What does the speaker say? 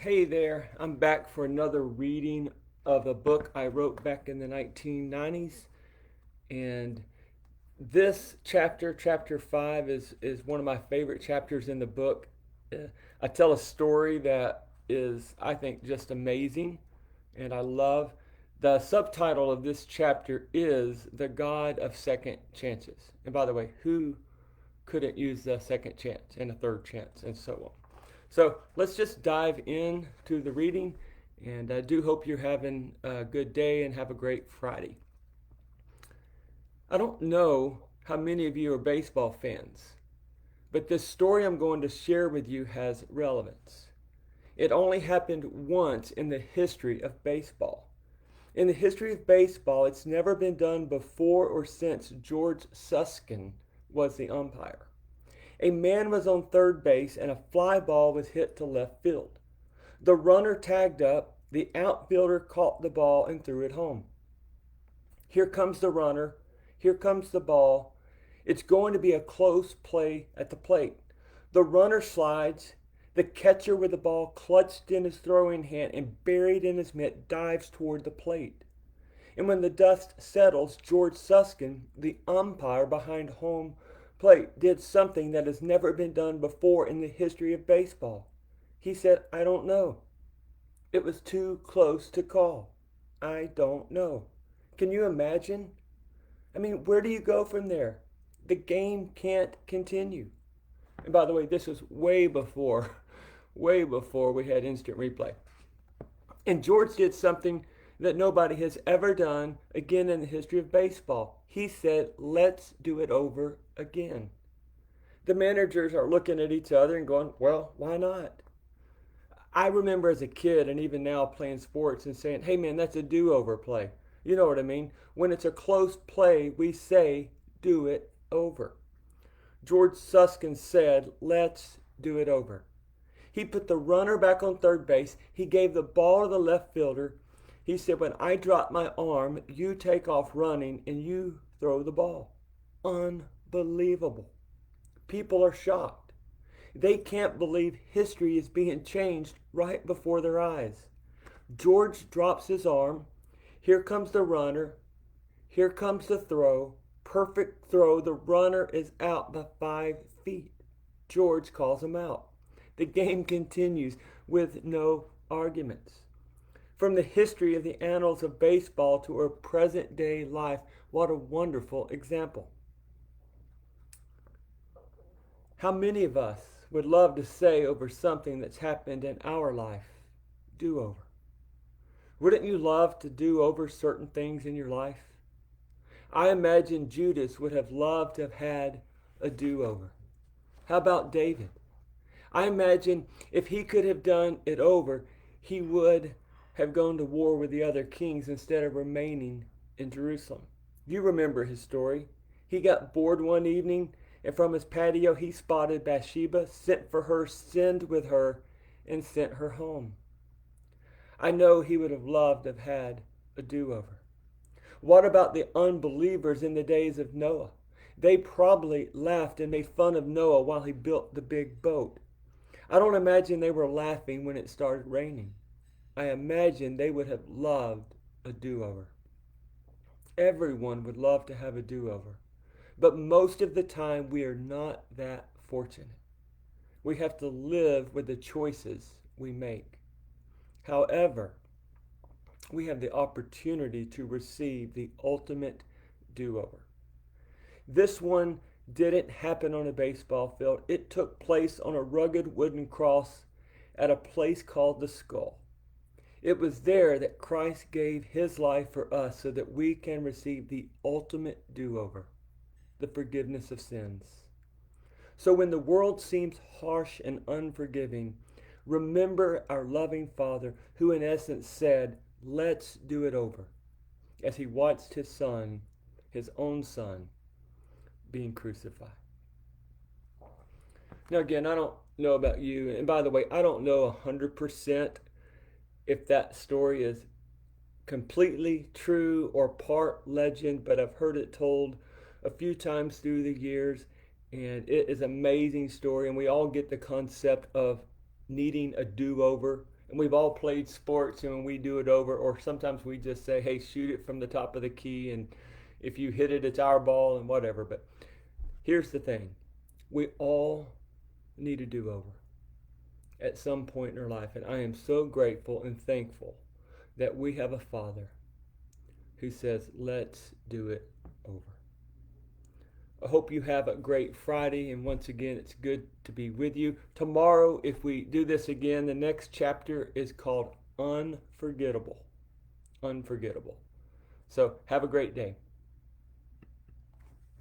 Hey there, I'm back for another reading of a book I wrote back in the 1990s. And this chapter, chapter 5, is one of my favorite chapters in the book. I tell a story that is, I think, just amazing and I love. The subtitle of this chapter is The God of Second Chances. And by the way, who couldn't use a second chance and a third chance and so on? So let's just dive into the reading, and I do hope you're having a good day and have a great Friday. I don't know how many of you are baseball fans, but this story I'm going to share with you has relevance. It only happened once in the history of baseball. In the history of baseball, it's never been done before or since George Susskind was the umpire. A man was on third base and a fly ball was hit to left field. The runner tagged up, the outfielder caught the ball and threw it home. Here comes the runner, here comes the ball. It's going to be a close play at the plate. The runner slides, the catcher with the ball clutched in his throwing hand and buried in his mitt dives toward the plate. And when the dust settles, George Susskind, the umpire behind home plate, did something that has never been done before in the history of baseball. He said, I don't know. It was too close to call. I don't know. Can you imagine? I mean, where do you go from there? The game can't continue. And by the way, this was way before we had instant replay. And George did something that nobody has ever done again in the history of baseball. He said, let's do it over again. The managers are looking at each other and going, well, why not? I remember as a kid and even now playing sports and saying, hey man, that's a do over play. You know what I mean? When it's a close play, we say, do it over. George Susskind said, let's do it over. He put the runner back on third base. He gave the ball to the left fielder. He said, when I drop my arm, you take off running and you throw the ball. Unbelievable. People are shocked. They can't believe history is being changed right before their eyes. George drops his arm. Here comes the runner. Here comes the throw. Perfect throw. The runner is out by 5 feet. George calls him out. The game continues with no arguments. From the history of the annals of baseball to our present day life, what a wonderful example. How many of us would love to say over something that's happened in our life, do over? Wouldn't you love to do over certain things in your life? I imagine Judas would have loved to have had a do over. How about David? I imagine if he could have done it over, he would have gone to war with the other kings instead of remaining in Jerusalem. You remember his story. He got bored one evening, and from his patio he spotted Bathsheba, sent for her, sinned with her, and sent her home. I know he would have loved to have had a do over. What about the unbelievers in the days of Noah? They probably laughed and made fun of Noah while he built the big boat. I don't imagine they were laughing when it started raining. I imagine they would have loved a do over. Everyone would love to have a do over. But most of the time, we are not that fortunate. We have to live with the choices we make. However, we have the opportunity to receive the ultimate do over. This one didn't happen on a baseball field, it took place on a rugged wooden cross at a place called the Skull. It was there that Christ gave his life for us so that we can receive the ultimate do over, the forgiveness of sins. So when the world seems harsh and unforgiving, remember our loving Father who, in essence, said, let's do it over, as he watched his son, his own son, being crucified. Now, again, I don't know about you, and by the way, I don't know 100% if that story is completely true or part legend, but I've heard it told a few times through the years, and it is an amazing story, and we all get the concept of needing a do over, And we've all played sports, and when we do it over, or sometimes we just say, hey, shoot it from the top of the key, and if you hit it, it's our ball, and whatever. But here's the thing, we all need a do-over at some point in our life. And I am so grateful and thankful that we have a Father who says, let's do it over. I hope you have a great Friday. And once again, it's good to be with you. Tomorrow, if we do this again, the next chapter is called Unforgettable. Unforgettable. So have a great day.